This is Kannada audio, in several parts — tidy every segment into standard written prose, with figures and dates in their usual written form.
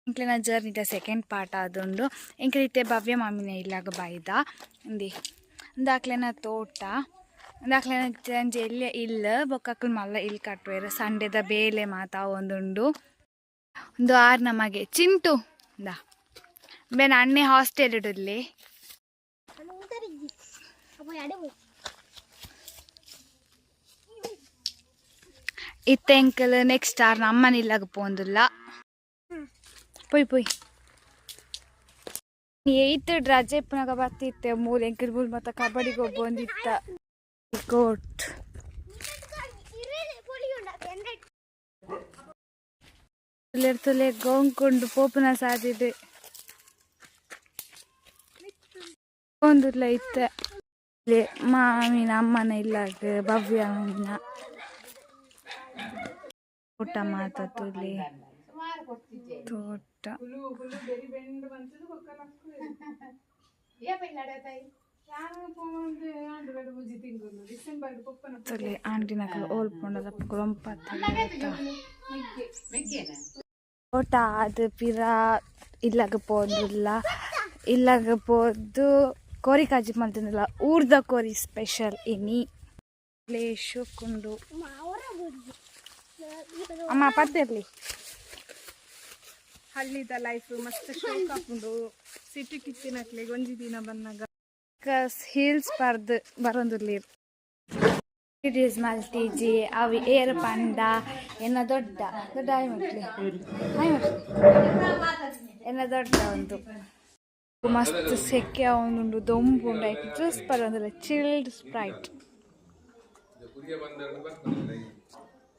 ಇಂಕ್ಲಿನ ಜರ್ನಿದ ಸೆಕೆಂಡ್ ಪಾರ್ಟ್ ಆದುಂಡು ಇಂಕ್ಲಿತೆ ಭವ್ಯ ಮಾಮಿನ ಇಲ್ಲಾಗ ಬೈದ ಇಂದಿ ಇಂದಾಕ್ಲೆನ ತೋಟ ಇಂದಾಕ್ಲೆನ ಅಂಚೆ ಎಲ್ಲಿ ಇಲ್ಲ ಬೊಕ್ಕಕ್ಲು ಮಲ್ಲ ಇಲ್ಲಿ ಕಟ್ವೇರು ಸಂಡೆದ ಬೇಲೆ ಮಾತಾ ಒಂದುಂಡು ಒಂದು 6 ನಮಗೆ ಚಿಂಟು ಇಂದ ಬೇನ ಅಣ್ಣೆ ಹಾಸ್ಟೆಲ್ ಇಡಲಿ ಇತ್ತ ಎಂಕಲ್ ನೆಕ್ಸ್ಟ್ ಅಮ್ಮನ ಇಲ್ಲಾಗ ಪೋಂದುಲ್ಲ ಪೊಯ್ ಪೊಯ್ 8th ರಜೆ ಪುನಗ ಬರ್ತಿತ್ತೆ 3 ಎಂಕಲ್ ಮೂಲ್ ಮತ್ತೆ ಕಬಡ್ಡಿಗೆ ಹೋಗ್ಬಂದಿತ್ತ ಕೋಟ್ ತುಲೆ ಗೋಂಕೊಂಡು ಪೋಪುನ ಸಾದಿದೆ ಒಂದುಲ್ಲ ಇತ್ತ ಮಾಮಿನ ಅಮ್ಮನ ಇಲ್ಲಾಗ ಭವ್ಯ ಮಾಮಿನ ಊಟ ಮಾತಾತುಲಿ ತೋಟ ಆಂಟಿನ ಓಲ್ಪೊಂಡದ ತೋಟ ಅದು ಪಿರ ಇಲ್ಲಾಗ ಪೋದಿಲ್ಲ ಇಲ್ಲಾಗ ಪೋದು ಕೋರಿ ಕಾಜಿ ಮಾಡ್ತಿದ್ದಿಲ್ಲ ಊರ್ದ ಕೋರಿ ಸ್ಪೆಷಲ್ ಇನಿ ಪ್ಲೇಶು ಕುಂಡು ಅಮ್ಮ ಪತ್ತಿರ್ಲಿ ಹಳ್ಳಿದ ಲೈಫ್ ಮಸ್ತ್ ಶೋಕ್ ಹಾಕೊಂಡು ಸಿಟಿ ಕಿತ್ತಿನಕ್ಲೆ ಒಂಜಿ ದಿನ ಬಂದಾಗ ಹಿಲ್ಸ್ ಬರ್ದು ಬರೋದಿರ್ಲಿ ಇಟ್ ಈಸ್ ಮಲ್ಟಿಜಿ ಅವಿ ಏರ್ ಪಂಡ ಎನ್ನ ದೊಡ್ಡ ದೊಡ್ಡ ಎನ್ನ ದೊಡ್ಡ ಒಂದು ಮಸ್ತ್ ಸೆಕೆ ಅವನುಂಡು ದೊಂಬು ಉಂಡು ಜ್ಯೂಸ್ ಬರೋದಿಲ್ಲ chilled Sprite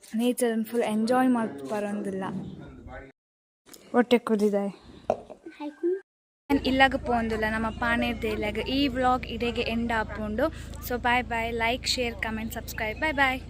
nature full enjoy ಮಾಡಿ ಬರೋದಿಲ್ಲ ಹೊಟ್ಟೆ ಕುದಿದಾಯ್ ನಾನು ಇಲ್ಲಾಗ ಪೋಂದಿಲ್ಲ ನಮ್ಮ ಪಾನೇರ್ದೆ ಇಲ್ಲಾಗ ಈ ವ್ಲಾಗ್ ಇಡೆಗೆ ಎಂಡ್ ಆಪುಂಡು so bye bye like share comment subscribe bye ಬಾಯ್